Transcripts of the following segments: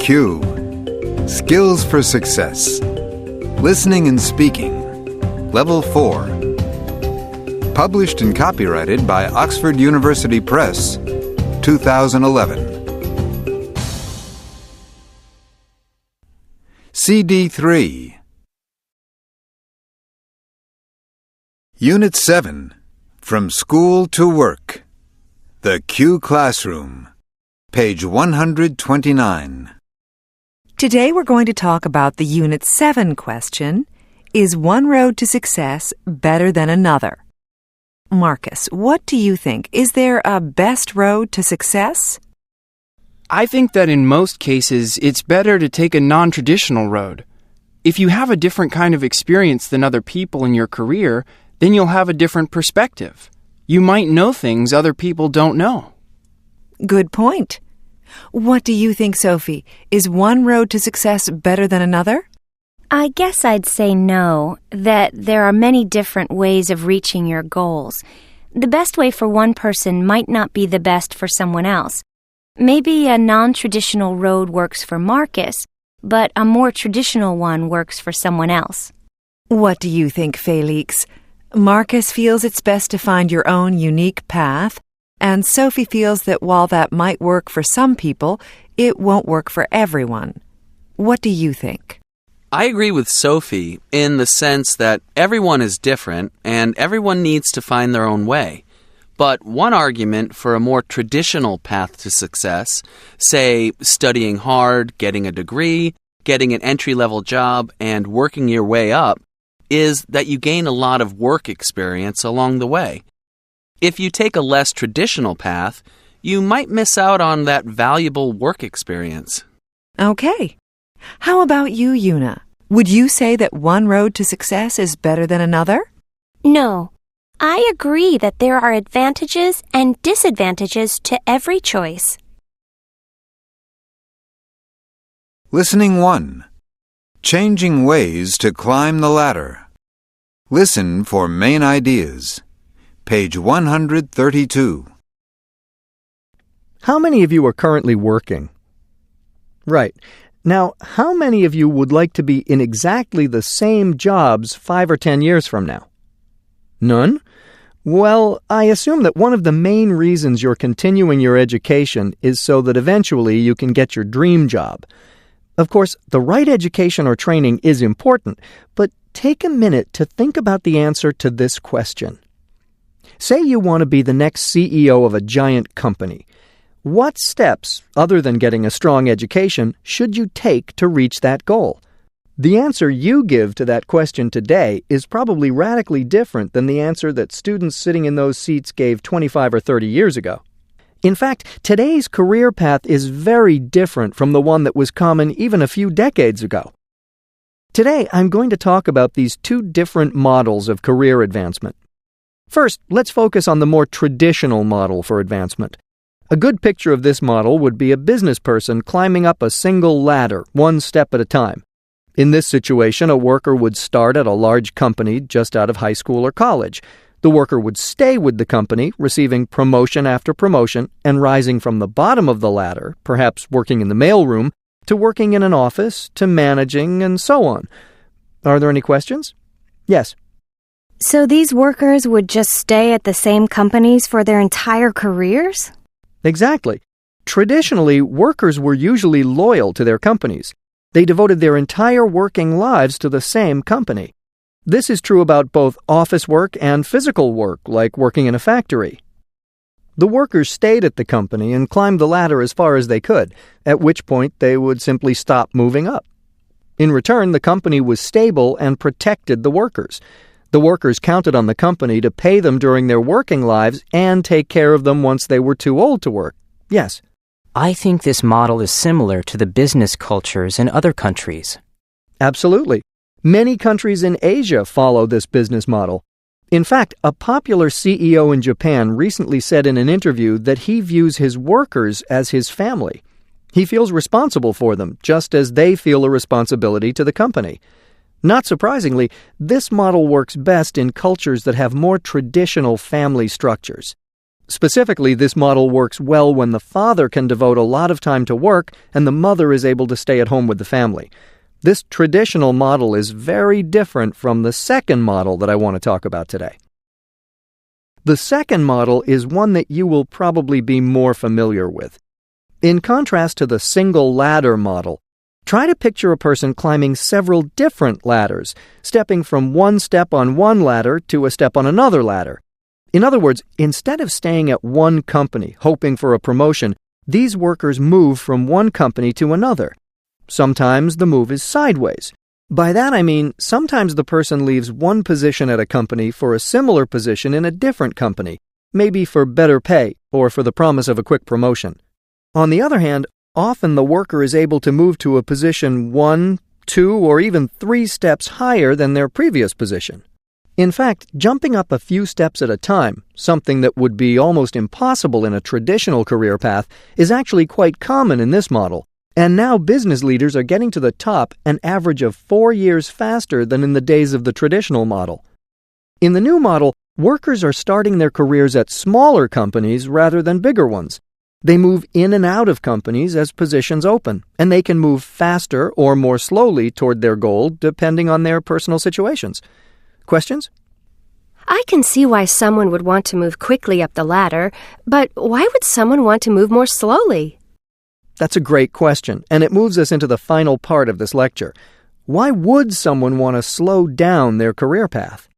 Q. Skills for Success. Listening and Speaking. Level 4. Published and copyrighted by Oxford University Press, 2011. CD3. Unit 7. From School to Work. The Q Classroom. Page 129. Today we're going to talk about the Unit 7 question, is one road to success better than another? Marcus, what do you think? Is there a best road to success? I think that in most cases, it's better to take a non-traditional road. If you have a different kind of experience than other people in your career, then you'll have a different perspective. You might know things other people don't know. Good point. What do you think, Sophie? Is one road to success better than another? I guess I'd say no, that there are many different ways of reaching your goals. The best way for one person might not be the best for someone else. Maybe a non-traditional road works for Marcus, but a more traditional one works for someone else. What do you think, Felix? Marcus feels it's best to find your own unique path, and Sophie feels that while that might work for some people, it won't work for everyone. What do you think? I agree with Sophie in the sense that everyone is different and everyone needs to find their own way. But one argument for a more traditional path to success, say studying hard, getting a degree, getting an entry-level job, and working your way up, is that you gain a lot of work experience along the way. If you take a less traditional path, you might miss out on that valuable work experience. Okay. How about you, Una? Would you say that one road to success is better than another? No. I agree that there are advantages and disadvantages to every choice. Listening 1. Changing ways to climb the ladder. Listen for main ideas. Page 132. How many of you are currently working? Right. Now, how many of you would like to be in exactly the same jobs 5 or 10 years from now? None? Well, I assume that one of the main reasons you're continuing your education is so that eventually you can get your dream job. Of course, the right education or training is important, but take a minute to think about the answer to this question. Say you want to be the next CEO of a giant company. What steps, other than getting a strong education, should you take to reach that goal? The answer you give to that question today is probably radically different than the answer that students sitting in those seats gave 25 or 30 years ago. In fact, today's career path is very different from the one that was common even a few decades ago. Today, I'm going to talk about these two different models of career advancement. First, let's focus on the more traditional model for advancement. A good picture of this model would be a business person climbing up a single ladder, one step at a time. In this situation, a worker would start at a large company just out of high school or college. The worker would stay with the company, receiving promotion after promotion, and rising from the bottom of the ladder, perhaps working in the mailroom, to working in an office, to managing, and so on. Are there any questions? Yes. So these workers would just stay at the same companies for their entire careers? Exactly. Traditionally, workers were usually loyal to their companies. They devoted their entire working lives to the same company. This is true about both office work and physical work, like working in a factory. The workers stayed at the company and climbed the ladder as far as they could, at which point they would simply stop moving up. In return, the company was stable and protected the workers. The workers counted on the company to pay them during their working lives and take care of them once they were too old to work. Yes. I think this model is similar to the business cultures in other countries. Absolutely. Many countries in Asia follow this business model. In fact, a popular CEO in Japan recently said in an interview that he views his workers as his family. He feels responsible for them, just as they feel a responsibility to the company. Not surprisingly, this model works best in cultures that have more traditional family structures. Specifically, this model works well when the father can devote a lot of time to work and the mother is able to stay at home with the family. This traditional model is very different from the second model that I want to talk about today. The second model is one that you will probably be more familiar with. In contrast to the single ladder model, try to picture a person climbing several different ladders, stepping from one step on one ladder to a step on another ladder. In other words, instead of staying at one company hoping for a promotion, these workers move from one company to another. Sometimes the move is sideways. By that I mean, sometimes the person leaves one position at a company for a similar position in a different company, maybe for better pay or for the promise of a quick promotion. On the other hand, often the worker is able to move to a position 1, 2, or even 3 steps higher than their previous position. In fact, jumping up a few steps at a time, something that would be almost impossible in a traditional career path, is actually quite common in this model. And now business leaders are getting to the top an average of 4 years faster than in the days of the traditional model. In the new model, workers are starting their careers at smaller companies rather than bigger ones. They move in and out of companies as positions open, and they can move faster or more slowly toward their goal depending on their personal situations. Questions? I can see why someone would want to move quickly up the ladder, but why would someone want to move more slowly? That's a great question, and it moves us into the final part of this lecture. Why would someone want to slow down their career path?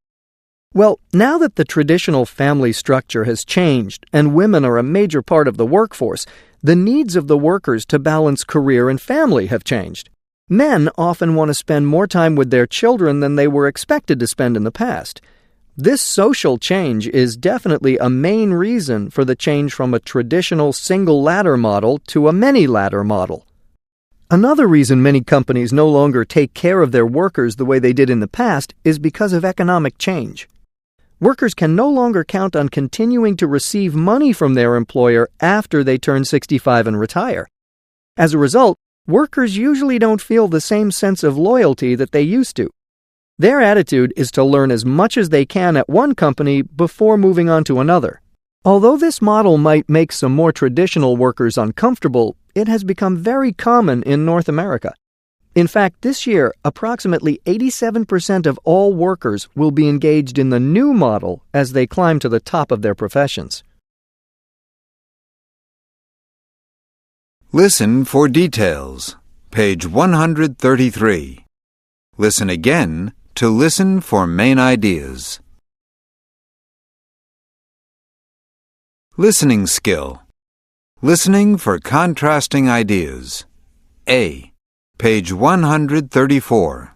Well, now that the traditional family structure has changed and women are a major part of the workforce, the needs of the workers to balance career and family have changed. Men often want to spend more time with their children than they were expected to spend in the past. This social change is definitely a main reason for the change from a traditional single ladder model to a many ladder model. Another reason many companies no longer take care of their workers the way they did in the past is because of economic change. Workers can no longer count on continuing to receive money from their employer after they turn 65 and retire. As a result, workers usually don't feel the same sense of loyalty that they used to. Their attitude is to learn as much as they can at one company before moving on to another. Although this model might make some more traditional workers uncomfortable, it has become very common in North America. In fact, this year, approximately 87% of all workers will be engaged in the new model as they climb to the top of their professions. Listen for details. Page 133. Listen again to listen for main ideas. Listening skill. Listening for contrasting ideas. A. Page 134.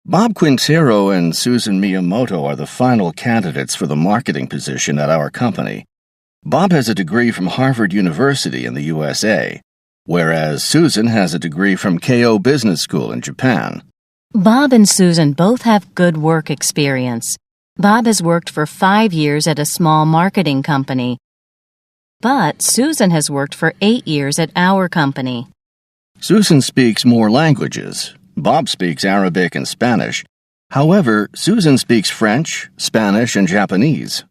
Bob Quintero and Susan Miyamoto are the final candidates for the marketing position at our company. Bob has a degree from Harvard University in the USA, whereas Susan has a degree from Keio Business School in Japan. Bob and Susan both have good work experience. Bob has worked for 5 years at a small marketing company, but Susan has worked for 8 years at our company. Susan speaks more languages. Bob speaks Arabic and Spanish. However, Susan speaks French, Spanish, and Japanese.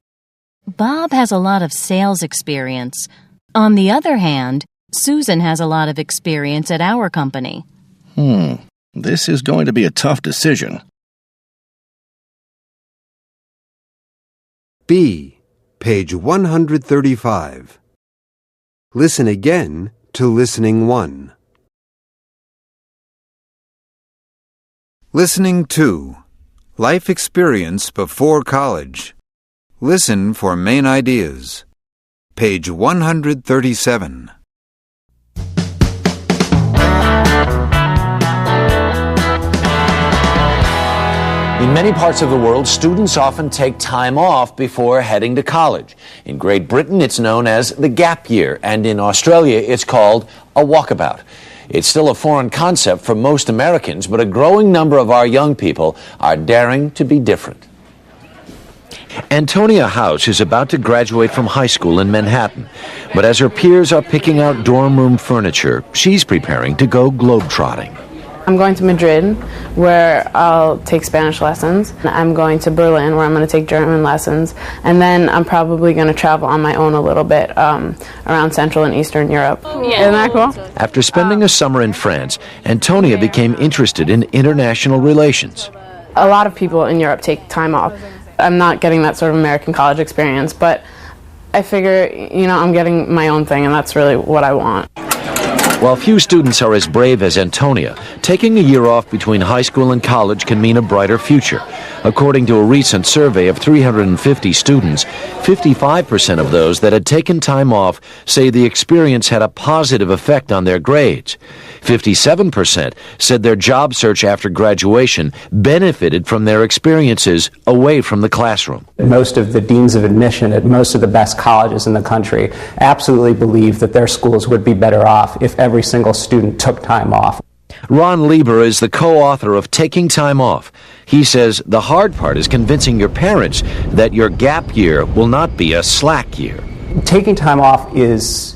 Bob has a lot of sales experience. On the other hand, Susan has a lot of experience at our company. This is going to be a tough decision. B. Page 135. Listen again to listening 1. Listening 2. Life experience before college. Listen for main ideas. Page 137. In many parts of the world, students often take time off before heading to college. In Great Britain, it's known as the gap year, and in Australia, it's called a walkabout. It's still a foreign concept for most Americans, but a growing number of our young people are daring to be different. Antonia House is about to graduate from high school in Manhattan, but as her peers are picking out dorm room furniture, she's preparing to go globetrotting. I'm going to Madrid, where I'll take Spanish lessons. I'm going to Berlin, where I'm going to take German lessons. And then I'm probably going to travel on my own a little bit around Central and Eastern Europe. Isn't that cool? After spending a summer in France, Antonia became interested in international relations. A lot of people in Europe take time off. I'm not getting that sort of American college experience, but I figure, I'm getting my own thing, and that's really what I want. While few students are as brave as Antonia, taking a year off between high school and college can mean a brighter future. According to a recent survey of 350 students, 55% of those that had taken time off say the experience had a positive effect on their grades. 57% said their job search after graduation benefited from their experiences away from the classroom. Most of the deans of admission at most of the best colleges in the country absolutely believe that their schools would be better off if every single student took time off. Ron Lieber is the co-author of Taking Time Off. He says the hard part is convincing your parents that your gap year will not be a slack year. Taking time off is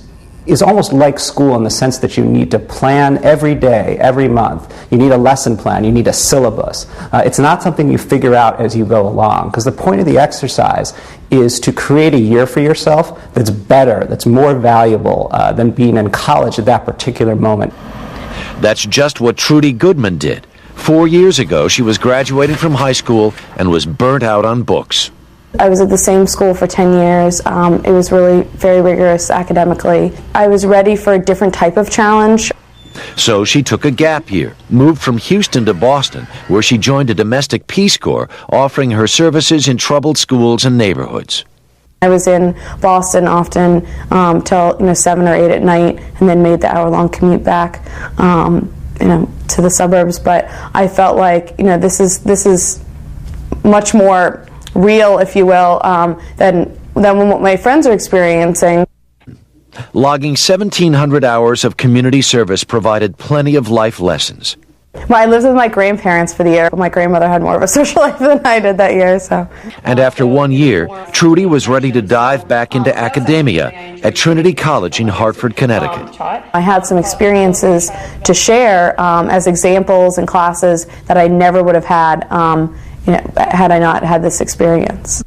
almost like school in the sense that you need to plan every day, every month. You need a lesson plan. You need a syllabus. It's not something you figure out as you go along, because the point of the exercise is to create a year for yourself that's better, that's more valuable than being in college at that particular moment. That's just what Trudy Goodman did. 4 years ago, she was graduated from high school and was burnt out on books. I was at the same school for 10 years. It was really very rigorous academically. I was ready for a different type of challenge. So she took a gap year, moved from Houston to Boston, where she joined a domestic Peace Corps, offering her services in troubled schools and neighborhoods. I was in Boston often till 7 or 8 at night, and then made the hour-long commute back to the suburbs. But I felt like this is much more real, if you will, than what my friends are experiencing. Logging 1,700 hours of community service provided plenty of life lessons. Well, I lived with my grandparents for the year. My grandmother had more of a social life than I did that year. And after 1 year, Trudy was ready to dive back into academia at Trinity College in Hartford, Connecticut. I had some experiences to share as examples in classes that I never would have had had I not had this experience.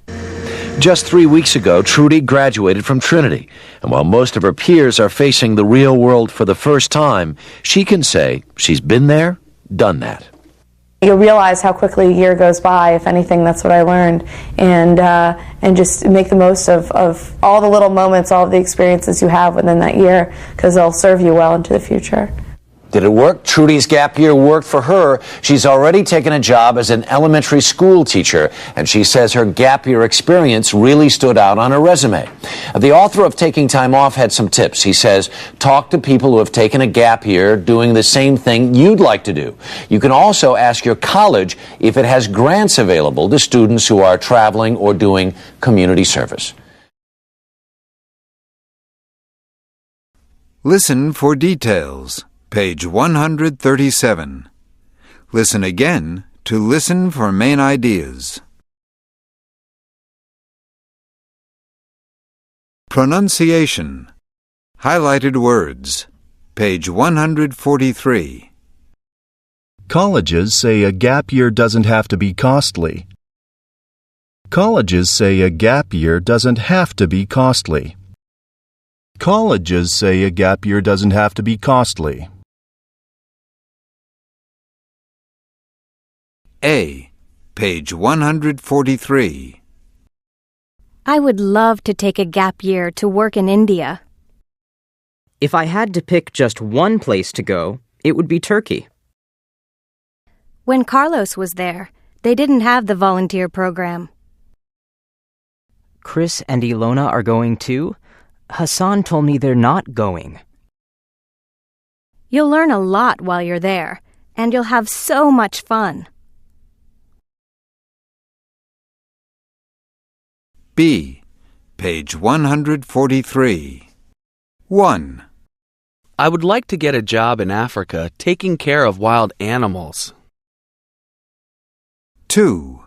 Just 3 weeks ago, Trudy graduated from Trinity, and while most of her peers are facing the real world for the first time, she can say she's been there, done that. You'll realize how quickly a year goes by. If anything, that's what I learned, and just make the most of all the little moments, all of the experiences you have within that year, because they'll serve you well into the future. Did it work? Trudy's gap year worked for her. She's already taken a job as an elementary school teacher, and she says her gap year experience really stood out on her resume. The author of Taking Time Off had some tips. He says, talk to people who have taken a gap year doing the same thing you'd like to do. You can also ask your college if it has grants available to students who are traveling or doing community service. Listen for details. Page 137. Listen again to listen for main ideas. Pronunciation. Highlighted words. Page 143. Colleges say a gap year doesn't have to be costly. Colleges say a gap year doesn't have to be costly. Colleges say a gap year doesn't have to be costly. A. Page 143. I would love to take a gap year to work in India. If I had to pick just one place to go, it would be Turkey. When Carlos was there, they didn't have the volunteer program. Chris and Ilona are going too? Hassan told me they're not going. You'll learn a lot while you're there, and you'll have so much fun. B. Page 143. 1. I would like to get a job in Africa taking care of wild animals. 2.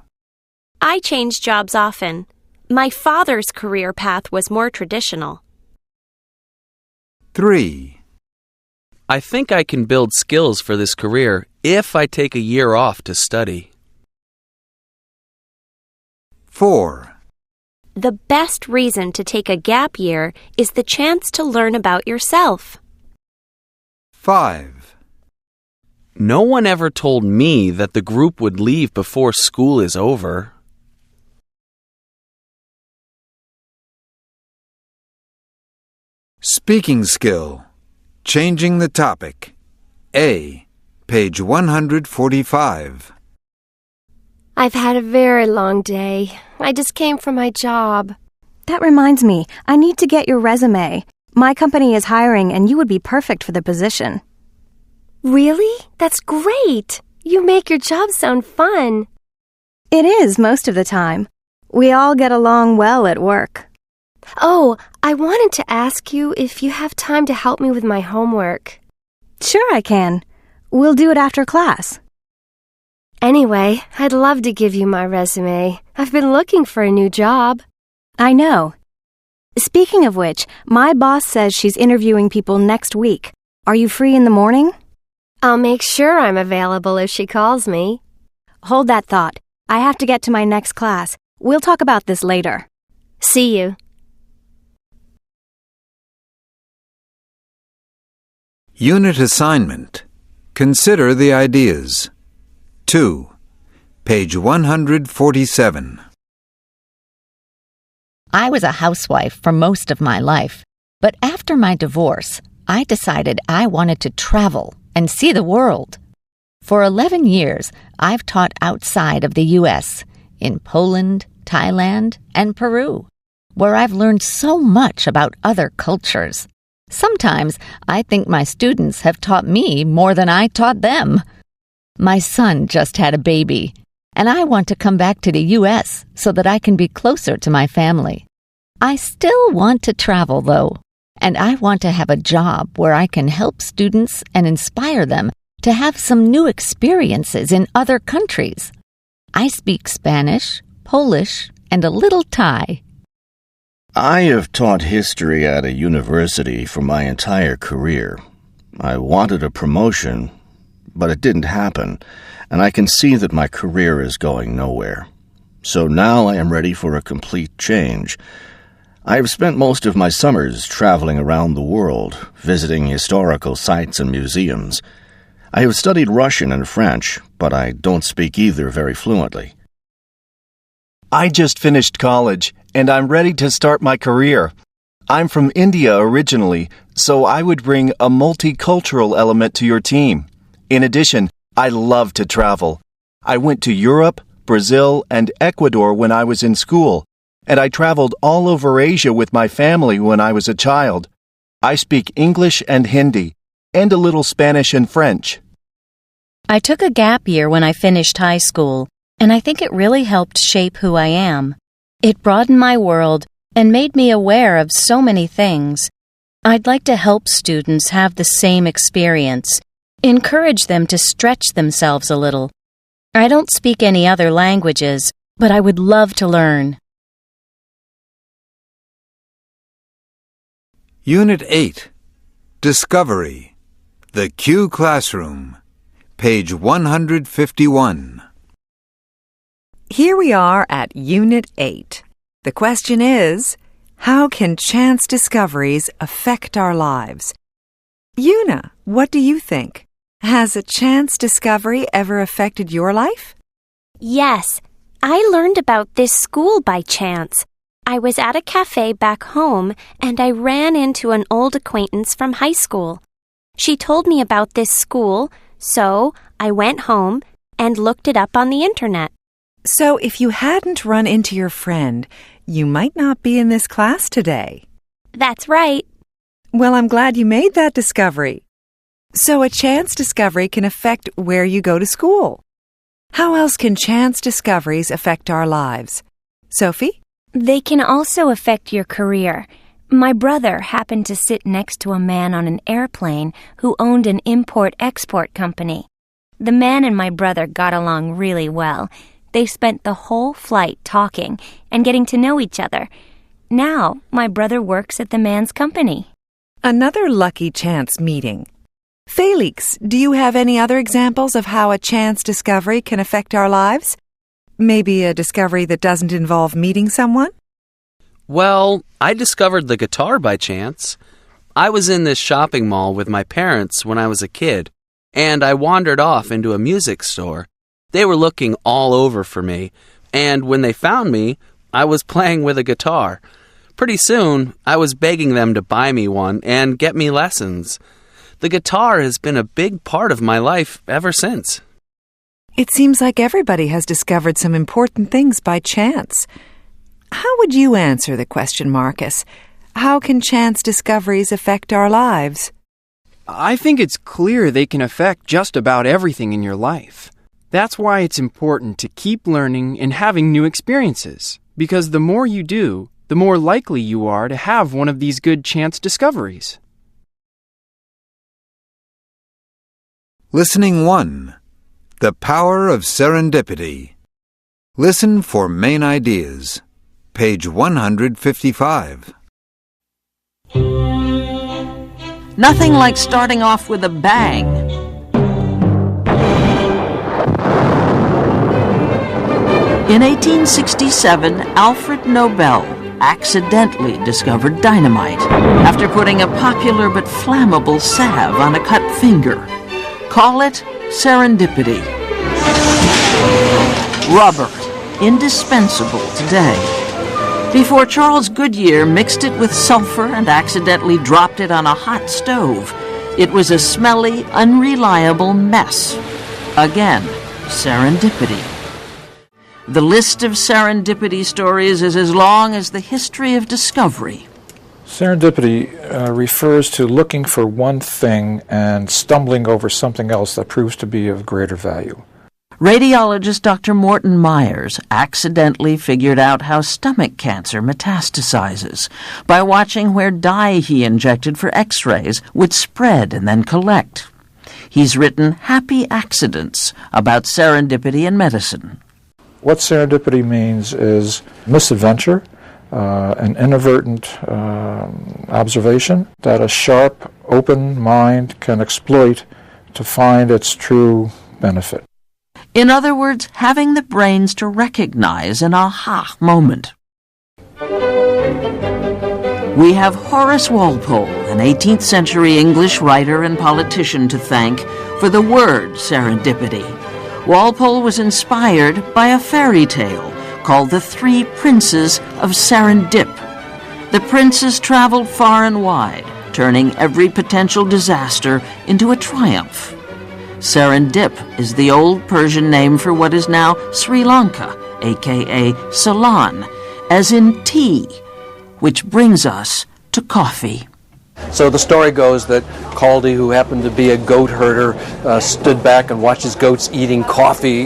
I change jobs often. My father's career path was more traditional. 3. I think I can build skills for this career if I take a year off to study. 4. The best reason to take a gap year is the chance to learn about yourself. 5. No one ever told me that the group would leave before school is over. Speaking skill. Changing the topic. A. Page 145. I've had a very long day. I just came from my job. That reminds me, I need to get your resume. My company is hiring and you would be perfect for the position. Really? That's great. You make your job sound fun. It is most of the time. We all get along well at work. Oh, I wanted to ask you if you have time to help me with my homework. Sure I can. We'll do it after class. Anyway, I'd love to give you my resume. I've been looking for a new job. I know. Speaking of which, my boss says she's interviewing people next week. Are you free in the morning? I'll make sure I'm available if she calls me. Hold that thought. I have to get to my next class. We'll talk about this later. See you. Unit assignment. Consider the ideas. 2. Page 147. I was a housewife for most of my life, but after my divorce, I decided I wanted to travel and see the world. For 11 years, I've taught outside of the U.S., in Poland, Thailand, and Peru, where I've learned so much about other cultures. Sometimes I think my students have taught me more than I taught them. My son just had a baby, and I want to come back to the U.S. so that I can be closer to my family. I still want to travel, though, and I want to have a job where I can help students and inspire them to have some new experiences in other countries. I speak Spanish, Polish, and a little Thai. I have taught history at a university for my entire career. I wanted a promotion, but it didn't happen, and I can see that my career is going nowhere. So now I am ready for a complete change. I have spent most of my summers traveling around the world, visiting historical sites and museums. I have studied Russian and French, but I don't speak either very fluently. I just finished college, and I'm ready to start my career. I'm from India originally, so I would bring a multicultural element to your team. In addition, I love to travel. I went to Europe, Brazil, and Ecuador when I was in school, and I traveled all over Asia with my family when I was a child. I speak English and Hindi, and a little Spanish and French. I took a gap year when I finished high school, and I think it really helped shape who I am. It broadened my world and made me aware of so many things. I'd like to help students have the same experience, encourage them to stretch themselves a little. I don't speak any other languages, but I would love to learn. Unit 8. Discovery. The Q Classroom. Page 151. Here we are at Unit 8. The question is, how can chance discoveries affect our lives? Una, what do you think? Has a chance discovery ever affected your life? Yes, I learned about this school by chance. I was at a cafe back home and I ran into an old acquaintance from high school. She told me about this school, so I went home and looked it up on the internet. So if you hadn't run into your friend, you might not be in this class today. That's right. Well, I'm glad you made that discovery. So a chance discovery can affect where you go to school. How else can chance discoveries affect our lives? Sophie? They can also affect your career. My brother happened to sit next to a man on an airplane who owned an import-export company. The man and my brother got along really well. They spent the whole flight talking and getting to know each other. Now, my brother works at the man's company. Another lucky chance meeting. Felix, do you have any other examples of how a chance discovery can affect our lives? Maybe a discovery that doesn't involve meeting someone? Well, I discovered the guitar by chance. I was in this shopping mall with my parents when I was a kid, and I wandered off into a music store. They were looking all over for me, and when they found me, I was playing with a guitar. Pretty soon, I was begging them to buy me one and get me lessons. The guitar has been a big part of my life ever since. It seems like everybody has discovered some important things by chance. How would you answer the question, Marcus? How can chance discoveries affect our lives? I think it's clear they can affect just about everything in your life. That's why it's important to keep learning and having new experiences, because the more you do, the more likely you are to have one of these good chance discoveries. Listening 1. The power of serendipity. Listen for main ideas. Page 155. Nothing like starting off with a bang. In 1867, Alfred Nobel accidentally discovered dynamite after putting a popular but flammable salve on a cut finger. Call it serendipity. Rubber, indispensable today. Before Charles Goodyear mixed it with sulfur and accidentally dropped it on a hot stove, it was a smelly, unreliable mess. Again, serendipity. The list of serendipity stories is as long as the history of discovery. Serendipity refers to looking for one thing and stumbling over something else that proves to be of greater value. Radiologist Dr. Morton Myers accidentally figured out how stomach cancer metastasizes by watching where dye he injected for x-rays would spread and then collect. He's written Happy Accidents about serendipity in medicine. What serendipity means is misadventure, an inadvertent observation that a sharp, open mind can exploit to find its true benefit. In other words, having the brains to recognize an aha moment. We have Horace Walpole, an 18th century English writer and politician, to thank for the word serendipity. Walpole was inspired by a fairy tale called The Three Princes of Serendip. The princes traveled far and wide, turning every potential disaster into a triumph. Serendip is the old Persian name for what is now Sri Lanka, aka Ceylon, as in tea, which brings us to coffee. So the story goes that Kaldi, who happened to be a goat herder, stood back and watched his goats eating coffee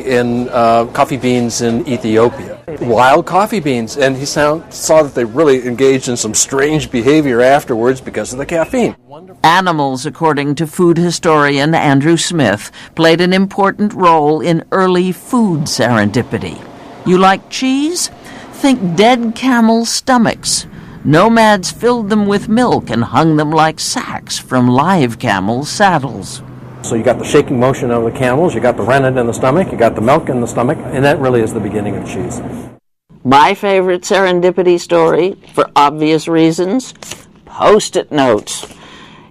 beans in Ethiopia. Wild coffee beans. And he saw that they really engaged in some strange behavior afterwards because of the caffeine. Animals, according to food historian Andrew Smith, played an important role in early food serendipity. You like cheese? Think dead camel stomachs. Nomads filled them with milk and hung them like sacks from live camels' saddles. So you got the shaking motion of the camels, you got the rennet in the stomach, you got the milk in the stomach, and that really is the beginning of cheese. My favorite serendipity story, for obvious reasons, Post-it notes.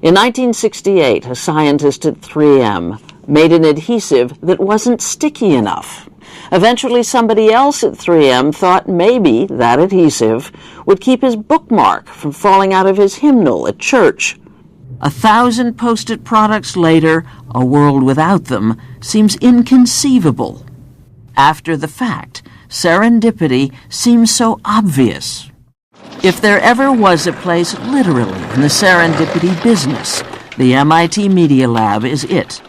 In 1968, a scientist at 3M made an adhesive that wasn't sticky enough. Eventually, somebody else at 3M thought maybe that adhesive would keep his bookmark from falling out of his hymnal at church. 1,000 Post-it products later, a world without them seems inconceivable. After the fact, serendipity seems so obvious. If there ever was a place literally in the serendipity business, the MIT Media Lab is it.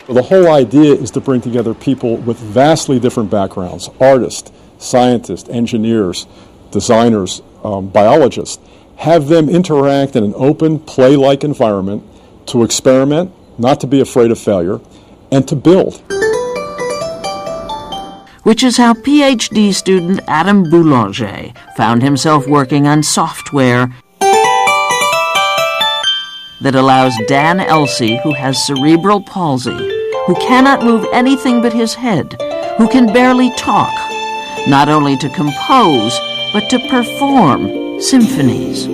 The whole idea is to bring together people with vastly different backgrounds, artists, scientists, engineers, designers, biologists, have them interact in an open, play-like environment to experiment, not to be afraid of failure, and to build. Which is how PhD student Adam Boulanger found himself working on software that allows Dan Elsey, who has cerebral palsy, who cannot move anything but his head, who can barely talk, not only to compose, but to perform symphonies.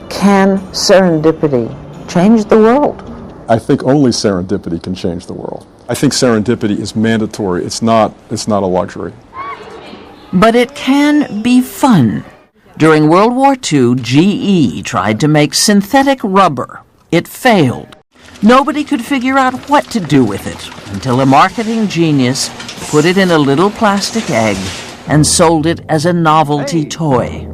Can serendipity change the world? I think only serendipity can change the world. I think serendipity is mandatory. It's not a luxury. But it can be fun. During World War II, GE tried to make synthetic rubber. It failed. Nobody could figure out what to do with it until a marketing genius put it in a little plastic egg and sold it as a novelty toy.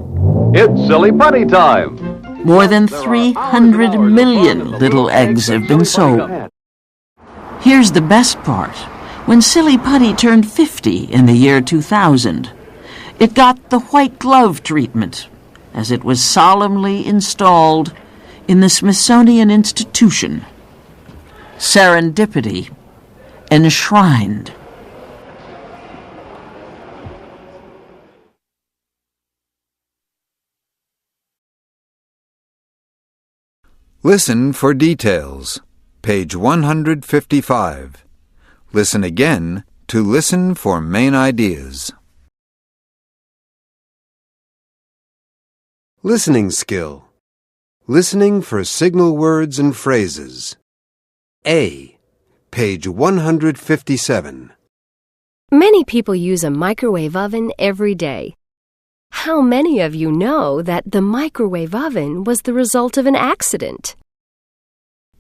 It's Silly Putty time! More than 300 million little eggs have been sold. Here's the best part. When Silly Putty turned 50 in the year 2000, it got the white glove treatment as it was solemnly installed in the Smithsonian Institution. Serendipity enshrined. Listen for details. Page 155. Listen again to listen for main ideas. Listening skill. Listening for signal words and phrases. A. Page 157. Many people use a microwave oven every day. How many of you know that the microwave oven was the result of an accident?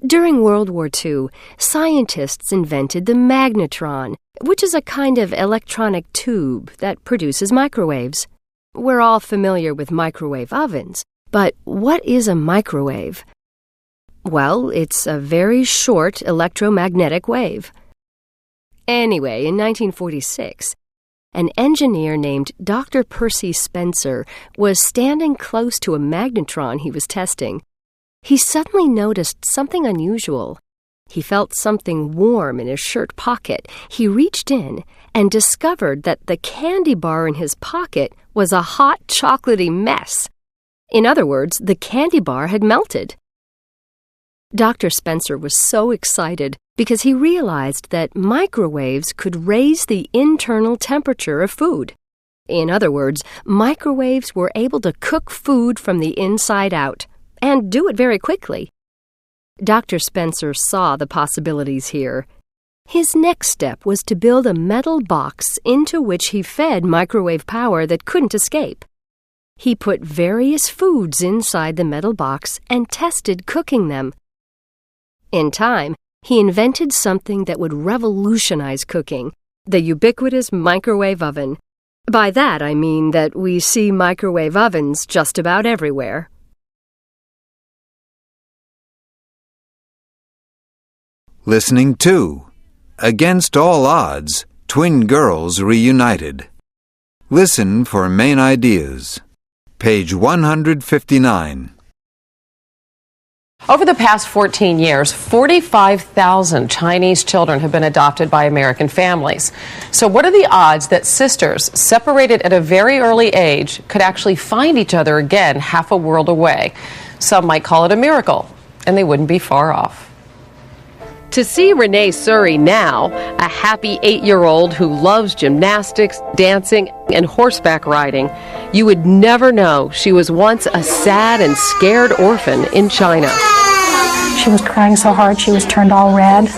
During World War II, scientists invented the magnetron, which is a kind of electronic tube that produces microwaves. We're all familiar with microwave ovens, but what is a microwave? Well, it's a very short electromagnetic wave. Anyway, in 1946, an engineer named Dr. Percy Spencer was standing close to a magnetron he was testing. He suddenly noticed something unusual. He felt something warm in his shirt pocket. He reached in and discovered that the candy bar in his pocket was a hot, chocolatey mess. In other words, the candy bar had melted. Dr. Spencer was so excited because he realized that microwaves could raise the internal temperature of food. In other words, microwaves were able to cook food from the inside out, and do it very quickly. Dr. Spencer saw the possibilities here. His next step was to build a metal box into which he fed microwave power that couldn't escape. He put various foods inside the metal box and tested cooking them. In time, he invented something that would revolutionize cooking, the ubiquitous microwave oven. By that I mean that we see microwave ovens just about everywhere. Listening 2. Against all odds, twin girls reunited. Listen for main ideas. Page 159. Over the past 14 years, 45,000 Chinese children have been adopted by American families. So what are the odds that sisters separated at a very early age could actually find each other again half a world away? Some might call it a miracle, and they wouldn't be far off. To see Renee Surrey now, a happy 8-year-old who loves gymnastics, dancing, and horseback riding, you would never know she was once a sad and scared orphan in China. She was crying so hard she was turned all red.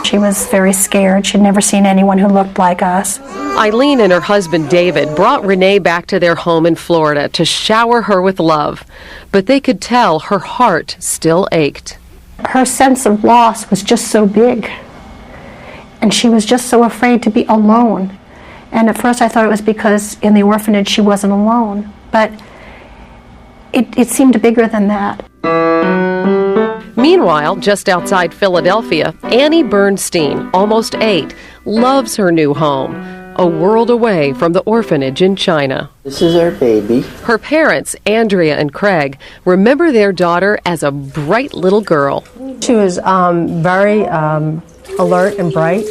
She was very scared. She'd never seen anyone who looked like us. Eileen and her husband David brought Renee back to their home in Florida to shower her with love, but they could tell her heart still ached. Her sense of loss was just so big, and she was just so afraid to be alone. And at first I thought it was because in the orphanage she wasn't alone, but it seemed bigger than that. Meanwhile, just outside Philadelphia, Annie Bernstein, almost 8, loves her new home, a world away from the orphanage in China. This is our baby. Her parents, Andrea and Craig, remember their daughter as a bright little girl. She was very alert and bright.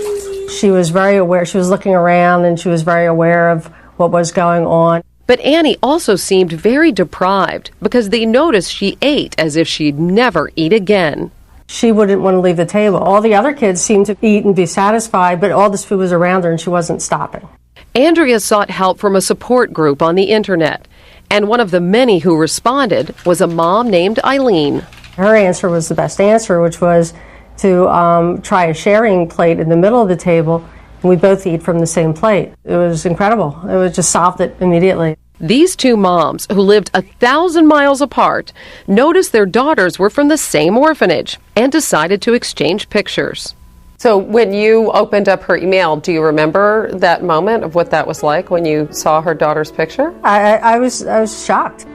She was very aware. She was looking around and she was very aware of what was going on. But Annie also seemed very deprived because they noticed she ate as if she'd never eat again. She wouldn't want to leave the table. All the other kids seemed to eat and be satisfied, but all this food was around her and she wasn't stopping. Andrea sought help from a support group on the internet, and one of the many who responded was a mom named Eileen. Her answer was the best answer, which was to try a sharing plate in the middle of the table, and we both eat from the same plate. It was incredible. It was just solved it immediately. These two moms, who lived 1,000 miles apart, noticed their daughters were from the same orphanage and decided to exchange pictures. So when you opened up her email, do you remember that moment of what that was like when you saw her daughter's picture? I was shocked.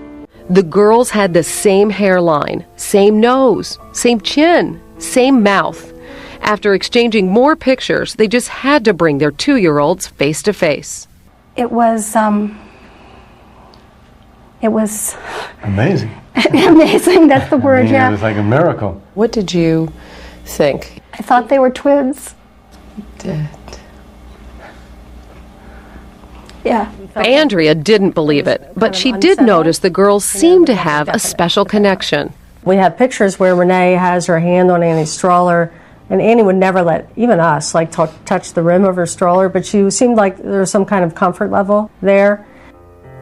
The girls had the same hairline, same nose, same chin, same mouth. After exchanging more pictures, they just had to bring their 2-year-olds face to face. It was amazing. Amazing, that's the word, yeah. It was like a miracle. What did you think? I thought they were twins. Did. Yeah. Andrea didn't believe it, but she did notice the girls seemed to have a special connection. We have pictures where Renee has her hand on Annie's stroller, and Annie would never let even us touch the rim of her stroller, but she seemed like there was some kind of comfort level there.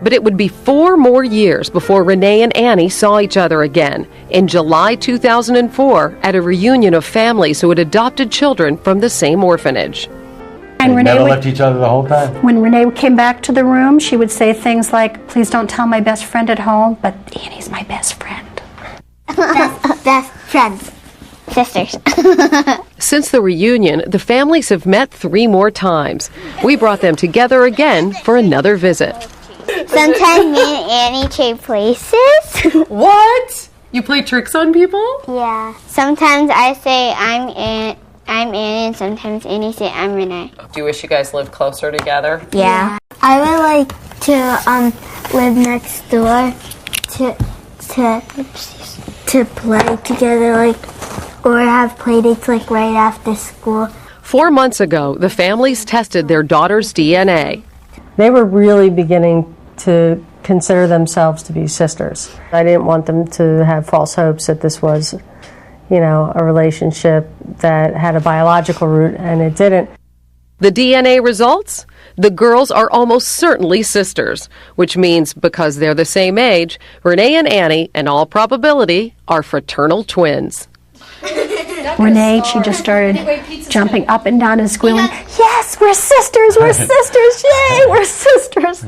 But it would be 4 more years before Renee and Annie saw each other again in July 2004 at a reunion of families who had adopted children from the same orphanage. And Renee never left each other the whole time? When Renee came back to the room, she would say things like, "Please don't tell my best friend at home, but Annie's my best friend." Best friends. Sisters. Since the reunion, the families have met 3 more times. We brought them together again for another visit. Sometimes me and Annie trade places. What? You play tricks on people? Yeah. Sometimes I say I'm Annie, and sometimes Annie say I'm Renee. Do you wish you guys lived closer together? Yeah. I would like to live next door to play together, or have play dates right after school. 4 months ago, the families tested their daughter's DNA. They were really beginning to consider themselves to be sisters. I didn't want them to have false hopes that this was, a relationship that had a biological root, and it didn't. The DNA results? The girls are almost certainly sisters, which means because they're the same age, Renee and Annie, in all probability, are fraternal twins. Renee, she just started jumping up and down and squealing, "Yes, we're sisters, we're sisters, yay, we're sisters."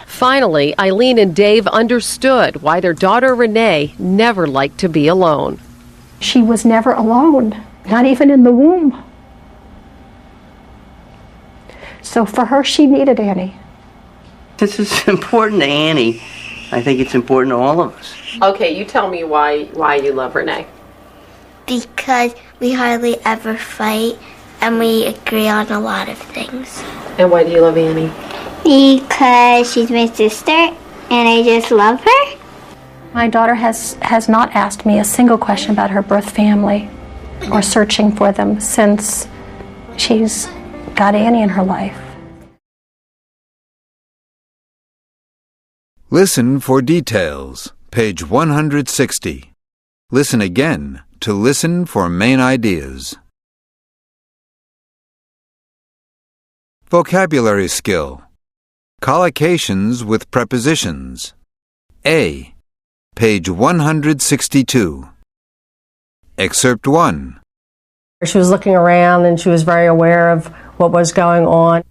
Finally, Eileen and Dave understood why their daughter Renee never liked to be alone. She was never alone, not even in the womb. So for her, she needed Annie. This is important to Annie. I think it's important to all of us. Okay, you tell me why you love Renee. Because we hardly ever fight, and we agree on a lot of things. And why do you love Annie? Because she's my sister, and I just love her. My daughter has not asked me a single question about her birth family or searching for them since she's got Annie in her life. Listen for details. Page 160. Listen again to listen for main ideas. Vocabulary skill. Collocations with prepositions. A. Page 162. Excerpt 1. She was looking around and she was very aware of what was going on.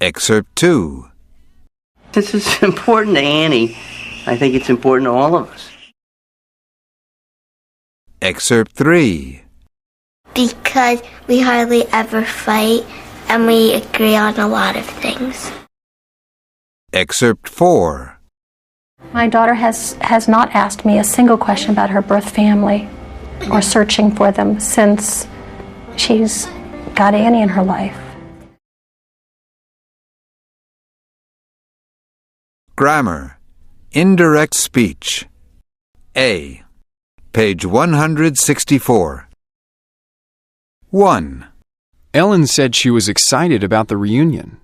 Excerpt 2. This is important to Annie. I think it's important to all of us. Excerpt 3. Because we hardly ever fight, and we agree on a lot of things. Excerpt 4. My daughter has not asked me a single question about her birth family or searching for them since she's got Annie in her life. Grammar. Indirect speech. A. Page 164. 1. Ellen said she was excited about the reunion.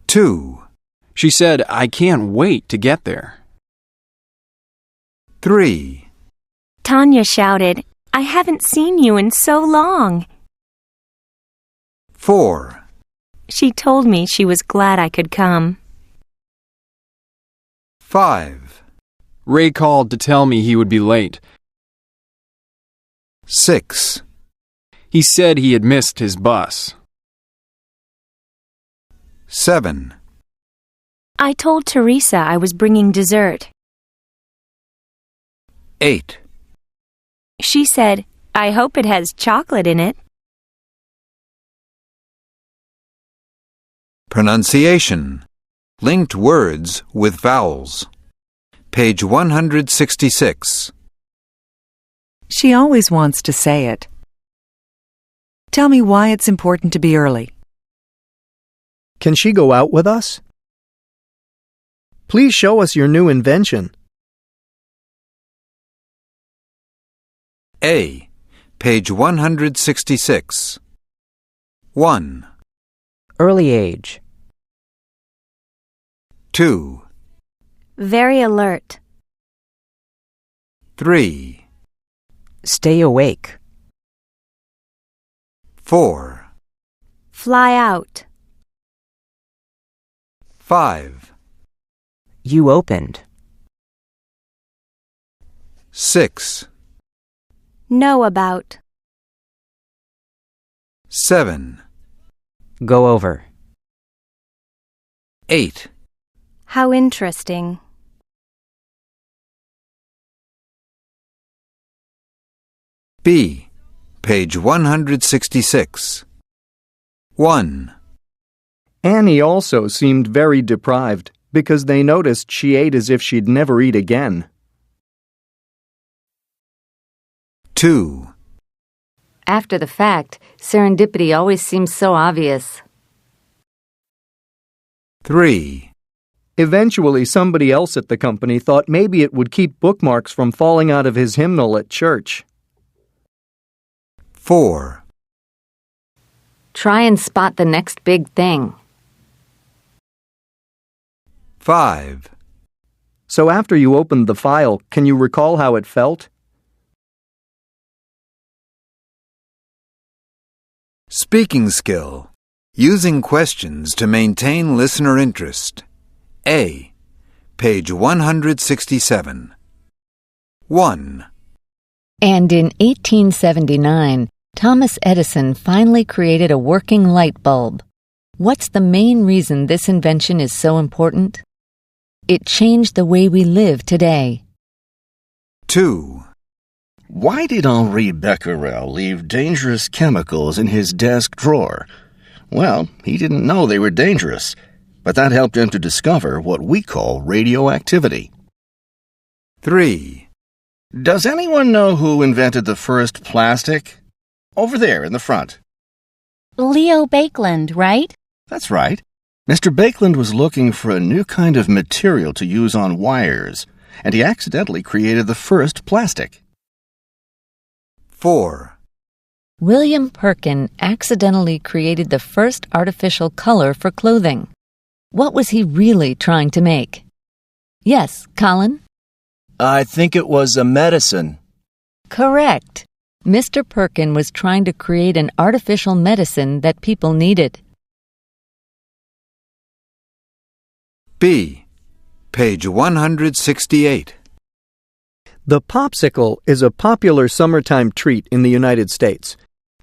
2, She said, I can't wait to get there. 3, Tanya shouted, I haven't seen you in so long. 4, She told me she was glad I could come. 5, Ray called to tell me he would be late. 6, He said he had missed his bus. 7, I told Teresa I was bringing dessert. 8, She said, I hope it has chocolate in it. Pronunciation. Linked words with vowels. Page 166. She always wants to say it. Tell me why it's important to be early. Can she go out with us? Please show us your new invention. A. Page 166. 1, Early age. 2, Very alert. 3, Stay awake. 4, Fly out. 5, You opened. 6, Know about. 7, Go over. 8, How interesting. B. Page 166. 1, Annie also seemed very deprived because they noticed she ate as if she'd never eat again. 2, After the fact, serendipity always seems so obvious. 3, Eventually, somebody else at the company thought maybe it would keep bookmarks from falling out of his hymnal at church. 4, Try and spot the next big thing. 5, So after you opened the file, can you recall how it felt? Speaking skill. Using questions to maintain listener interest. A. Page 167. 1, And in 1879, Thomas Edison finally created a working light bulb. What's the main reason this invention is so important? It changed the way we live today. 2, Why did Henri Becquerel leave dangerous chemicals in his desk drawer? Well, he didn't know they were dangerous, but that helped him to discover what we call radioactivity. 3, Does anyone know who invented the first plastic? Over there in the front. Leo Baekeland, right? That's right. Mr. Baekeland was looking for a new kind of material to use on wires, and he accidentally created the first plastic. 4, William Perkin accidentally created the first artificial color for clothing. What was he really trying to make? Yes, Colin? I think it was a medicine. Correct. Mr. Perkin was trying to create an artificial medicine that people needed. B. Page 168. The popsicle is a popular summertime treat in the United States.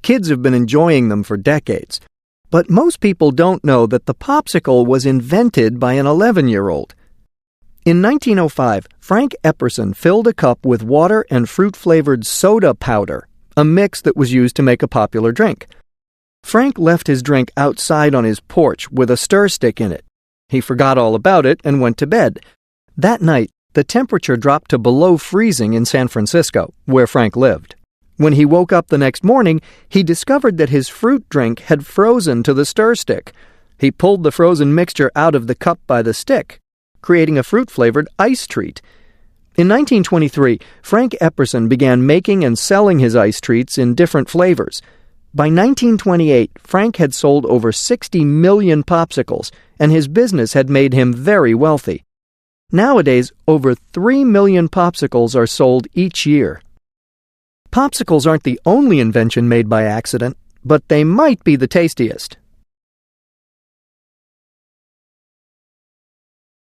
Kids have been enjoying them for decades. But most people don't know that the popsicle was invented by an 11-year-old. In 1905, Frank Epperson filled a cup with water and fruit-flavored soda powder, a mix that was used to make a popular drink. Frank left his drink outside on his porch with a stir stick in it. He forgot all about it and went to bed. That night, the temperature dropped to below freezing in San Francisco, where Frank lived. When he woke up the next morning, he discovered that his fruit drink had frozen to the stir stick. He pulled the frozen mixture out of the cup by the stick, creating a fruit-flavored ice treat. In 1923, Frank Epperson began making and selling his ice treats in different flavors. By 1928, Frank had sold over 60 million popsicles, and his business had made him very wealthy. Nowadays, over 3 million popsicles are sold each year. Popsicles aren't the only invention made by accident, but they might be the tastiest.